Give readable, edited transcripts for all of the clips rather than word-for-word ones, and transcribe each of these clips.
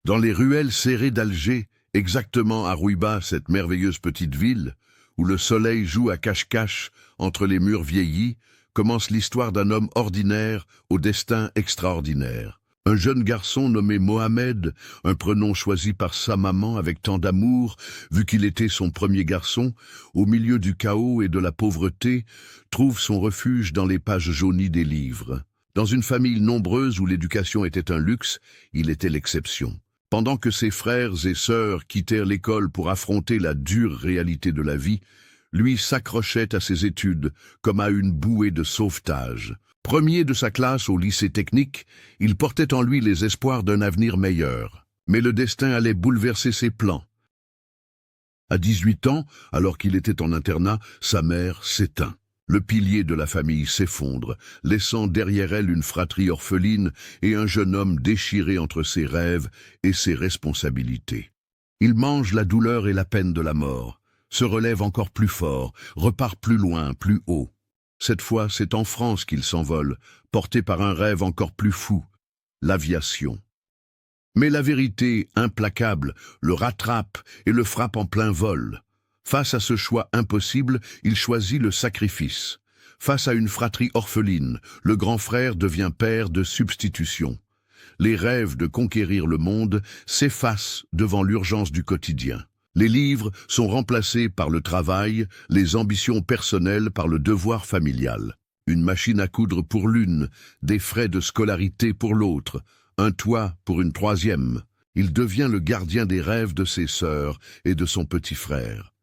Dans les ruelles serrées d'Alger, exactement à Rouiba, cette merveilleuse petite ville, où le soleil joue à cache-cache entre les murs vieillis, commence l'histoire d'un homme ordinaire au destin extraordinaire. Un jeune garçon nommé Mohamed, un prénom choisi par sa maman avec tant d'amour, vu qu'il était son premier garçon, au milieu du chaos et de la pauvreté, trouve son refuge dans les pages jaunies des livres. Dans une famille nombreuse où l'éducation était un luxe, il était l'exception. Pendant que ses frères et sœurs quittèrent l'école pour affronter la dure réalité de la vie, lui s'accrochait à ses études comme à une bouée de sauvetage. Premier de sa classe au lycée technique, il portait en lui les espoirs d'un avenir meilleur. Mais le destin allait bouleverser ses plans. À 18 ans, alors qu'il était en internat, sa mère s'éteint. Le pilier de la famille s'effondre, laissant derrière elle une fratrie orpheline et un jeune homme déchiré entre ses rêves et ses responsabilités. Il mange la douleur et la peine de la mort, se relève encore plus fort, repart plus loin, plus haut. Cette fois, c'est en France qu'il s'envole, porté par un rêve encore plus fou, l'aviation. Mais la vérité, implacable, le rattrape et le frappe en plein vol. Face à ce choix impossible, il choisit le sacrifice. Face à une fratrie orpheline, le grand frère devient père de substitution. Les rêves de conquérir le monde s'effacent devant l'urgence du quotidien. Les livres sont remplacés par le travail, les ambitions personnelles par le devoir familial. Une machine à coudre pour l'une, des frais de scolarité pour l'autre, un toit pour une troisième. Il devient le gardien des rêves de ses sœurs et de son petit frère.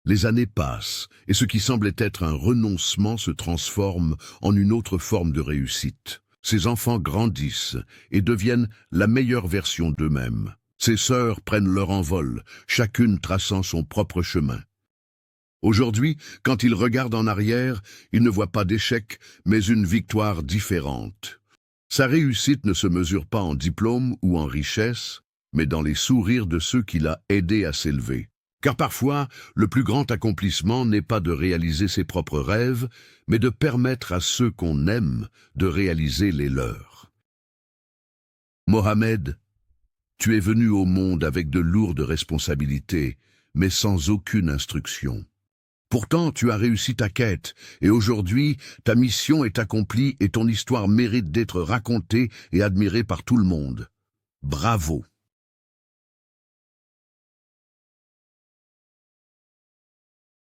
Les années passent, et ce qui semblait être un renoncement se transforme en une autre forme de réussite. Ses enfants grandissent et deviennent la meilleure version d'eux-mêmes. Ses sœurs prennent leur envol, chacune traçant son propre chemin. Aujourd'hui, quand il regarde en arrière, il ne voit pas d'échec, mais une victoire différente. Sa réussite ne se mesure pas en diplôme ou en richesse, mais dans les sourires de ceux qu'il a aidés à s'élever. Car parfois, le plus grand accomplissement n'est pas de réaliser ses propres rêves, mais de permettre à ceux qu'on aime de réaliser les leurs. Mohamed, tu es venu au monde avec de lourdes responsabilités, mais sans aucune instruction. Pourtant, tu as réussi ta quête, et aujourd'hui, ta mission est accomplie et ton histoire mérite d'être racontée et admirée par tout le monde. Bravo!